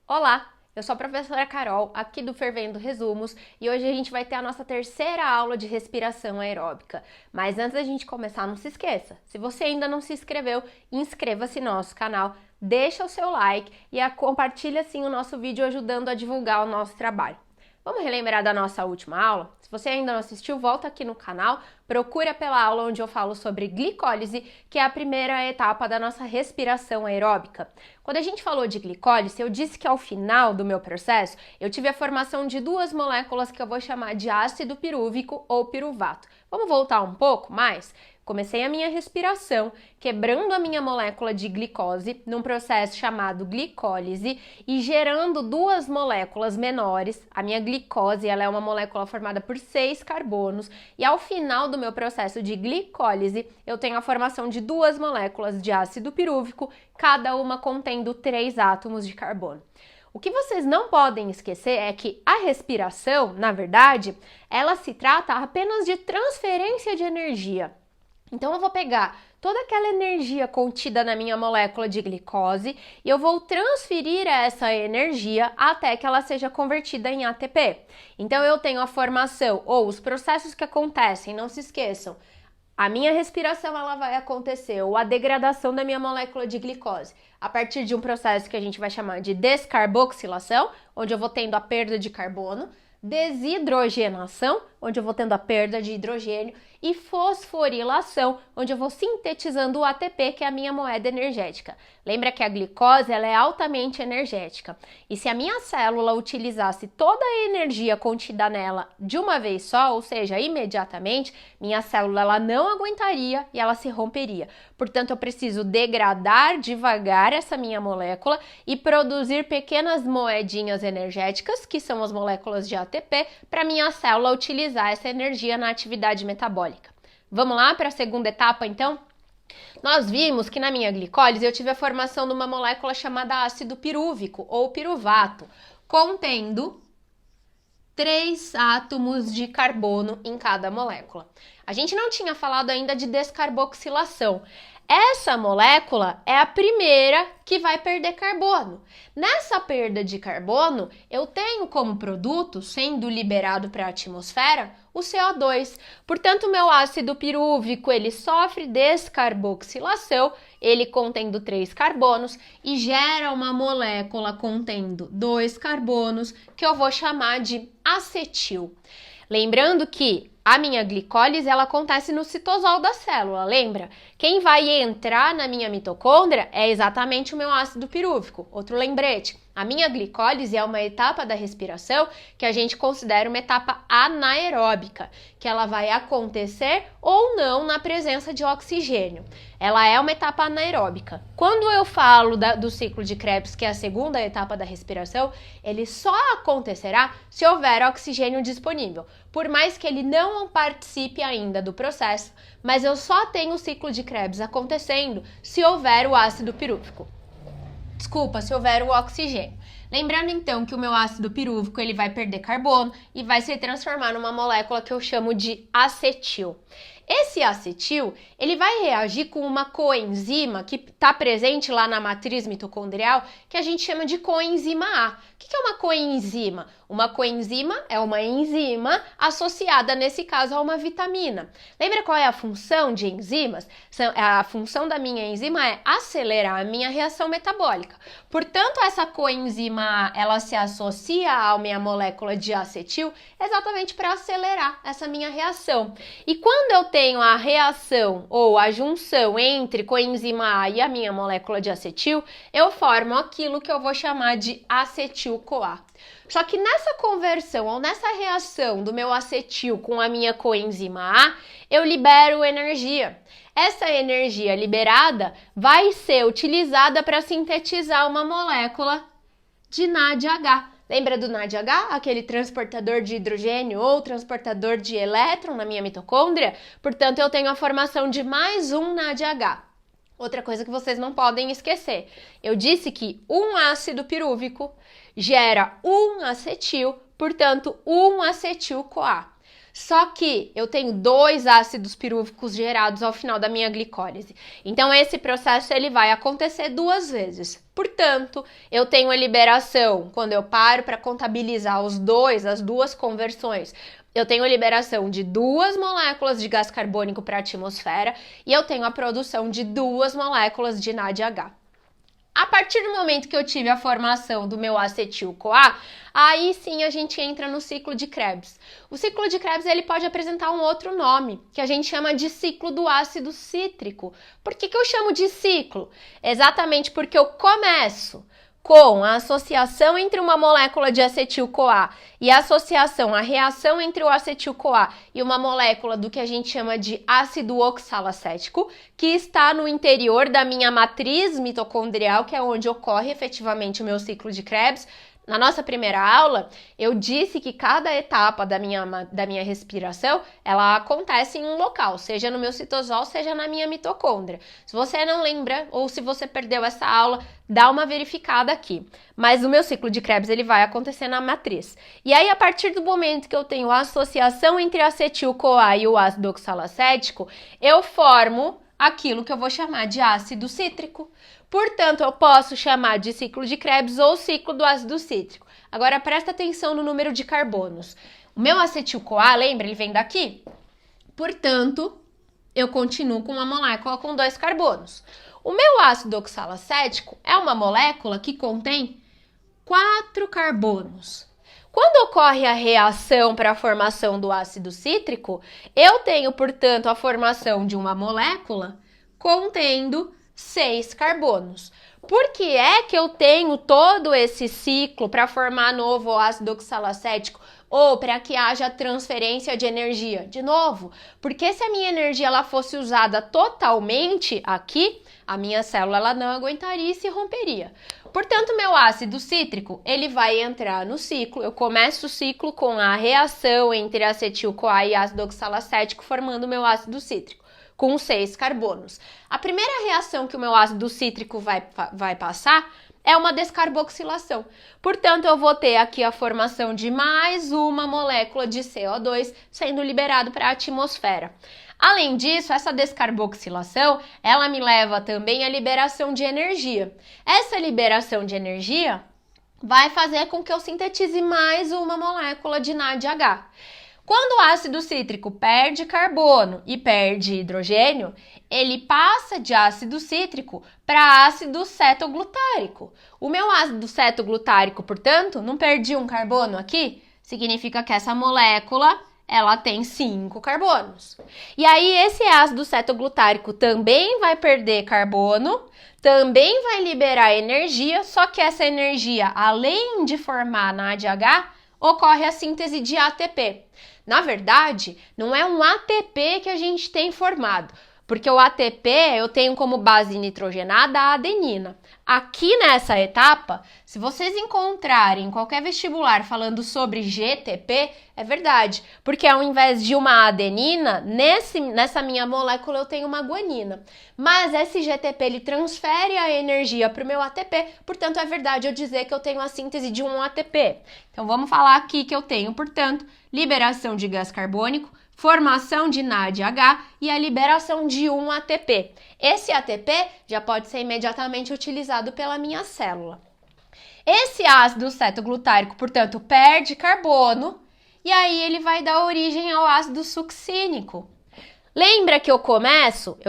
Olá, eu sou a professora Carol, aqui do Fervendo Resumos, e hoje a gente vai ter a nossa terceira aula de respiração aeróbica. Mas antes da gente começar, não se esqueça, se você ainda não se inscreveu, inscreva-se no nosso canal, deixa o seu like e compartilha assim o nosso vídeo ajudando a divulgar o nosso trabalho. Vamos relembrar da nossa última aula? Se você ainda não assistiu, volta aqui no canal, procura pela aula onde eu falo sobre glicólise, que é a primeira etapa da nossa respiração aeróbica. Quando a gente falou de glicólise, eu disse que ao final do meu processo, eu tive a formação de duas moléculas que eu vou chamar de ácido pirúvico ou piruvato. Vamos voltar um pouco mais? Comecei a minha respiração, quebrando a minha molécula de glicose num processo chamado glicólise e gerando duas moléculas menores. A minha glicose ela é uma molécula formada por 6 carbonos e ao final do meu processo de glicólise eu tenho a formação de duas moléculas de ácido pirúvico, cada uma contendo 3 átomos de carbono. O que vocês não podem esquecer é que a respiração, na verdade, ela se trata apenas de transferência de energia. Então eu vou pegar toda aquela energia contida na minha molécula de glicose e eu vou transferir essa energia até que ela seja convertida em ATP. Então eu tenho a formação ou os processos que acontecem, não se esqueçam, a minha respiração ela vai acontecer, ou a degradação da minha molécula de glicose, a partir de um processo que a gente vai chamar de descarboxilação, onde eu vou tendo a perda de carbono, desidrogenação, onde eu vou tendo a perda de hidrogênio, e fosforilação, onde eu vou sintetizando o ATP, que é a minha moeda energética. Lembra que a glicose ela é altamente energética. E se a minha célula utilizasse toda a energia contida nela de uma vez só, ou seja, imediatamente, minha célula ela não aguentaria e ela se romperia. Portanto, eu preciso degradar devagar essa minha molécula e produzir pequenas moedinhas energéticas, que são as moléculas de ATP, para minha célula utilizar essa energia na atividade metabólica. Vamos lá para a segunda etapa, então? Nós vimos que na minha glicólise eu tive a formação de uma molécula chamada ácido pirúvico ou piruvato, contendo 3 átomos de carbono em cada molécula. A gente não tinha falado ainda de descarboxilação. Essa molécula é a primeira que vai perder carbono. Nessa perda de carbono, eu tenho como produto, sendo liberado para a atmosfera, o CO2. Portanto, o meu ácido pirúvico, ele sofre descarboxilação, ele contendo 3 carbonos, e gera uma molécula contendo 2 carbonos, que eu vou chamar de acetil. Lembrando que a minha glicólise ela acontece no citosol da célula, lembra? Quem vai entrar na minha mitocôndria é exatamente o meu ácido pirúvico. Outro lembrete, a minha glicólise é uma etapa da respiração que a gente considera uma etapa anaeróbica, que ela vai acontecer ou não na presença de oxigênio. Ela é uma etapa anaeróbica. Quando eu falo do ciclo de Krebs, que é a segunda etapa da respiração, ele só acontecerá se houver oxigênio disponível. Por mais que ele não participe ainda do processo, mas eu só tenho o ciclo de Krebs acontecendo se houver o ácido pirúvico. Desculpa, se houver o oxigênio. Lembrando então que o meu ácido pirúvico ele vai perder carbono e vai se transformar numa molécula que eu chamo de acetil. Esse acetil, ele vai reagir com uma coenzima que está presente lá na matriz mitocondrial, que a gente chama de coenzima A. O que é uma coenzima? Uma coenzima é uma enzima associada, nesse caso, a uma vitamina. Lembra qual é a função de enzimas? A função da minha enzima é acelerar a minha reação metabólica. Portanto, essa coenzima A, ela se associa à minha molécula de acetil exatamente para acelerar essa minha reação. E quando eu tenho a reação ou a junção entre coenzima A e a minha molécula de acetil, eu formo aquilo que eu vou chamar de acetil-CoA. Só que nessa conversão ou nessa reação do meu acetil com a minha coenzima A, eu libero energia. Essa energia liberada vai ser utilizada para sintetizar uma molécula de NADH. Lembra do NADH? Aquele transportador de hidrogênio ou transportador de elétron na minha mitocôndria? Portanto, eu tenho a formação de mais um NADH. Outra coisa que vocês não podem esquecer, eu disse que um ácido pirúvico gera um acetil, portanto, um acetil-CoA. Só que eu tenho 2 ácidos pirúvicos gerados ao final da minha glicólise. Então, esse processo ele vai acontecer 2 vezes. Portanto, eu tenho a liberação, quando eu paro para contabilizar as 2 conversões, eu tenho a liberação de 2 moléculas de gás carbônico para a atmosfera e eu tenho a produção de 2 moléculas de NADH. A partir do momento que eu tive a formação do meu acetil-CoA, aí sim a gente entra no ciclo de Krebs. O ciclo de Krebs ele pode apresentar um outro nome, que a gente chama de ciclo do ácido cítrico. Por que eu chamo de ciclo? Exatamente porque eu começo com a associação entre uma molécula de acetil-CoA e a associação, a reação entre o acetil-CoA e uma molécula do que a gente chama de ácido oxalacético, que está no interior da minha matriz mitocondrial, que é onde ocorre efetivamente o meu ciclo de Krebs. Na nossa primeira aula, eu disse que cada etapa da minha respiração, ela acontece em um local, seja no meu citosol, seja na minha mitocôndria. Se você não lembra ou se você perdeu essa aula, dá uma verificada aqui. Mas o meu ciclo de Krebs, ele vai acontecer na matriz. E aí, a partir do momento que eu tenho a associação entre acetil-CoA e o ácido oxalacético, eu formo aquilo que eu vou chamar de ácido cítrico. Portanto, eu posso chamar de ciclo de Krebs ou ciclo do ácido cítrico. Agora, presta atenção no número de carbonos. O meu acetil-CoA, lembra? Ele vem daqui. Portanto, eu continuo com uma molécula com 2 carbonos. O meu ácido oxalacético é uma molécula que contém 4 carbonos. Quando ocorre a reação para a formação do ácido cítrico, eu tenho, portanto, a formação de uma molécula contendo 6 carbonos. Por que é que eu tenho todo esse ciclo para formar novo ácido oxalacético ou para que haja transferência de energia? De novo, porque se a minha energia ela fosse usada totalmente aqui, a minha célula ela não aguentaria e se romperia. Portanto, meu ácido cítrico, ele vai entrar no ciclo. Eu começo o ciclo com a reação entre acetil-CoA e ácido oxalacético, formando meu ácido cítrico, com 6 carbonos. A primeira reação que o meu ácido cítrico vai passar é uma descarboxilação. Portanto, eu vou ter aqui a formação de mais uma molécula de CO2 sendo liberado para a atmosfera. Além disso, essa descarboxilação, ela me leva também à liberação de energia. Essa liberação de energia vai fazer com que eu sintetize mais uma molécula de NADH. Quando o ácido cítrico perde carbono e perde hidrogênio, ele passa de ácido cítrico para ácido cetoglutárico. O meu ácido cetoglutárico, portanto, não perdi um carbono aqui, significa que essa molécula ela tem 5 carbonos. E aí esse ácido cetoglutárico também vai perder carbono, também vai liberar energia, só que essa energia, além de formar NADH, ocorre a síntese de ATP. Na verdade, não é um ATP que a gente tem formado, porque o ATP eu tenho como base nitrogenada a adenina. Aqui nessa etapa, se vocês encontrarem em qualquer vestibular falando sobre GTP, é verdade, porque ao invés de uma adenina, nessa minha molécula eu tenho uma guanina. Mas esse GTP ele transfere a energia para o meu ATP, portanto é verdade eu dizer que eu tenho a síntese de um ATP. Então vamos falar aqui que eu tenho, portanto, liberação de gás carbônico, formação de NADH e a liberação de um ATP. Esse ATP já pode ser imediatamente utilizado pela minha célula. Esse ácido cetoglutárico, portanto, perde carbono e aí ele vai dar origem ao ácido succínico. Lembra que eu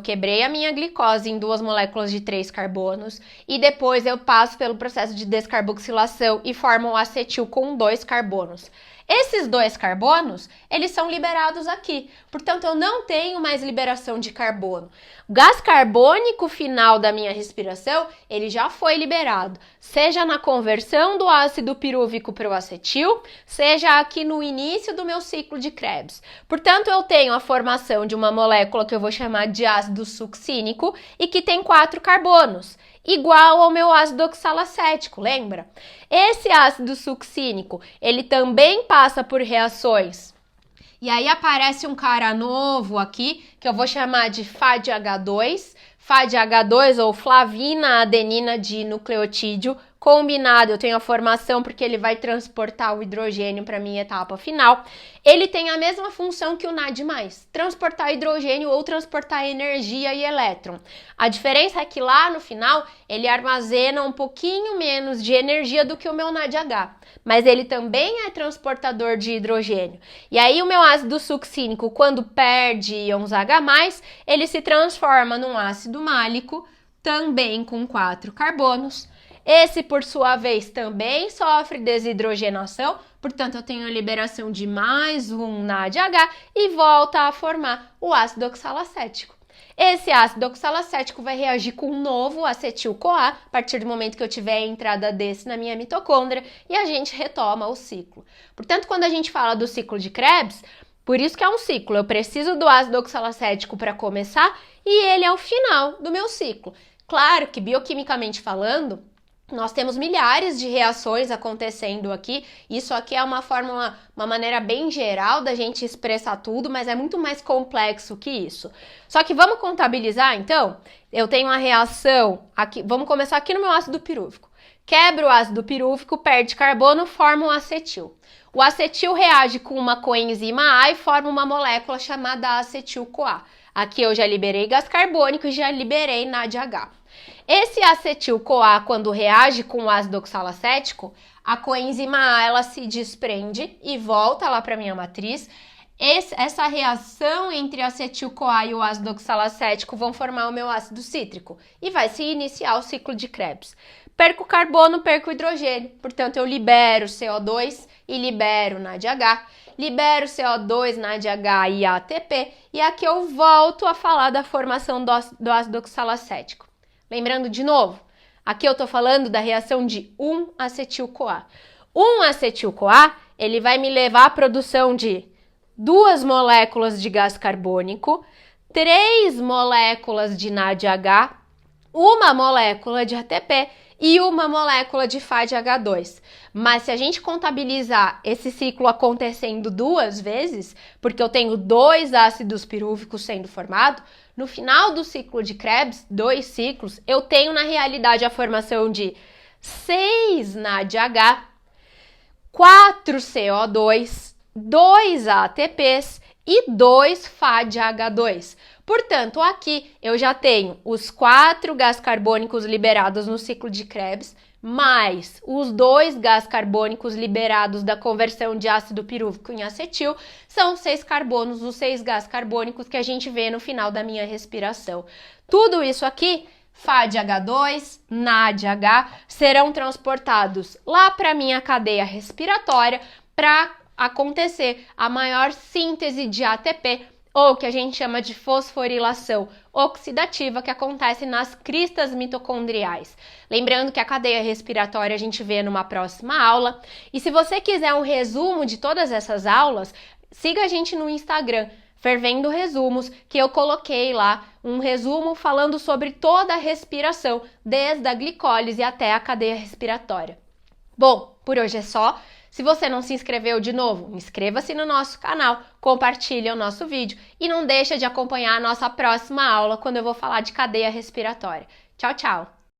quebrei a minha glicose em 2 moléculas de 3 carbonos e depois eu passo pelo processo de descarboxilação e formo o acetil com 2 carbonos. Esses 2 carbonos, eles são liberados aqui, portanto eu não tenho mais liberação de carbono. O gás carbônico final da minha respiração, ele já foi liberado, seja na conversão do ácido pirúvico para o acetil, seja aqui no início do meu ciclo de Krebs. Portanto, eu tenho a formação de uma molécula que eu vou chamar de ácido succínico e que tem 4 carbonos. Igual ao meu ácido oxalacético, lembra? Esse ácido succínico, ele também passa por reações. E aí aparece um cara novo aqui, que eu vou chamar de FADH2. FADH2 ou flavina adenina dinucleotídeo Combinado, eu tenho a formação porque ele vai transportar o hidrogênio para minha etapa final. Ele tem a mesma função que o NAD+, transportar hidrogênio ou transportar energia e elétron. A diferença é que lá no final ele armazena um pouquinho menos de energia do que o meu NADH, mas ele também é transportador de hidrogênio. E aí o meu ácido succínico, quando perde íons H+, ele se transforma num ácido málico, também com 4 carbonos. Esse, por sua vez, também sofre desidrogenação, portanto, eu tenho a liberação de mais um NADH e volta a formar o ácido oxalacético. Esse ácido oxalacético vai reagir com um novo acetil-CoA a partir do momento que eu tiver a entrada desse na minha mitocôndria e a gente retoma o ciclo. Portanto, quando a gente fala do ciclo de Krebs, por isso que é um ciclo, eu preciso do ácido oxalacético para começar e ele é o final do meu ciclo. Claro que, bioquimicamente falando, nós temos milhares de reações acontecendo aqui. Isso aqui é uma fórmula, uma maneira bem geral da gente expressar tudo, mas é muito mais complexo que isso. Só que vamos contabilizar, então? Eu tenho uma reação aqui, vamos começar aqui no meu ácido pirúvico. Quebra o ácido pirúvico, perde carbono, forma um acetil. O acetil reage com uma coenzima A e forma uma molécula chamada acetil-CoA. Aqui eu já liberei gás carbônico e já liberei NADH. Esse acetil-CoA, quando reage com o ácido oxalacético, a coenzima A ela se desprende e volta lá para minha matriz. Essa reação entre acetil-CoA e o ácido oxalacético vão formar o meu ácido cítrico e vai se iniciar o ciclo de Krebs. Perco carbono, perco hidrogênio, portanto eu libero CO2 e libero NADH, libero CO2, NADH e ATP, e aqui eu volto a falar da formação do ácido oxalacético. Lembrando de novo, aqui eu estou falando da reação de 1-acetil-CoA. 1-acetil-CoA, ele vai me levar à produção de 2 moléculas de gás carbônico, 3 moléculas de NADH, 1 molécula de ATP e 1 molécula de FADH2. Mas se a gente contabilizar esse ciclo acontecendo 2 vezes, porque eu tenho 2 ácidos pirúvicos sendo formados, no final do ciclo de Krebs, 2 ciclos, eu tenho na realidade a formação de 6 NADH, 4 CO2, 2 ATPs e 2 FADH2. Portanto, aqui eu já tenho os 4 gás carbônicos liberados no ciclo de Krebs, mais os 2 gás carbônicos liberados da conversão de ácido pirúvico em acetil, são 6 carbonos, os 6 gás carbônicos que a gente vê no final da minha respiração. Tudo isso aqui, FADH2, NADH, serão transportados lá para a minha cadeia respiratória para acontecer a maior síntese de ATP, ou que a gente chama de fosforilação oxidativa, que acontece nas cristas mitocondriais. Lembrando que a cadeia respiratória a gente vê numa próxima aula. E se você quiser um resumo de todas essas aulas, siga a gente no Instagram, Fervendo Resumos, que eu coloquei lá um resumo falando sobre toda a respiração, desde a glicólise até a cadeia respiratória. Bom, por hoje é só. Se você não se inscreveu de novo, inscreva-se no nosso canal, compartilhe o nosso vídeo e não deixa de acompanhar a nossa próxima aula quando eu vou falar de cadeia respiratória. Tchau, tchau!